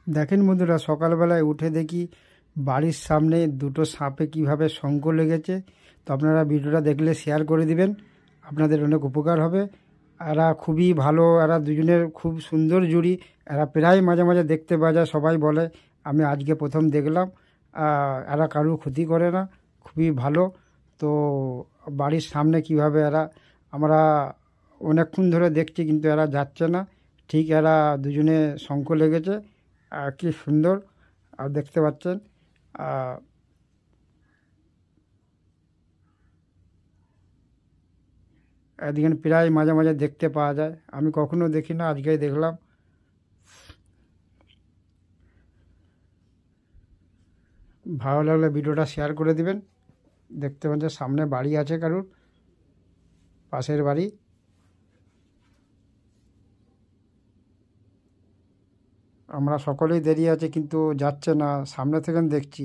দেখেন বন্ধুরা, সকালবেলায় উঠে দেখি বাড়ির সামনে দুটো সাপে কিভাবে শঙ্খ লেগেছে। তো আপনারা ভিডিওটা দেখলে শেয়ার করে দিবেন, আপনাদের অনেক উপকার হবে। এরা খুবই ভালো, এরা দুজনের খুব সুন্দর জুড়ি। এরা প্রায় মাঝে মাঝে দেখতে পাওয়া যায়, সবাই বলে। আমি আজকে প্রথম দেখলাম। এরা কারুর ক্ষতি করে না, খুবই ভালো। তো বাড়ির সামনে কিভাবে এরা, আমরা অনেকক্ষণ ধরে দেখছি কিন্তু এরা যাচ্ছে না। ঠিক এরা দুজনে শঙ্খ লেগেছে, কি সুন্দর আর দেখতে পাচ্ছেন। আহ, এদিকে প্রায় মাঝে মাঝে দেখতে পাওয়া যায়, আমি কখনো দেখি না, আজকেই দেখলাম। ভালো লাগলে ভিডিওটা শেয়ার করে দিবেন। দেখতে পাচ্ছেন সামনে বাড়ি আছে কারুর, পাশের বাড়ি। আমরা সকলেই দেরি আছে কিন্তু যাচ্ছে না, সামনে থেকে দেখছি।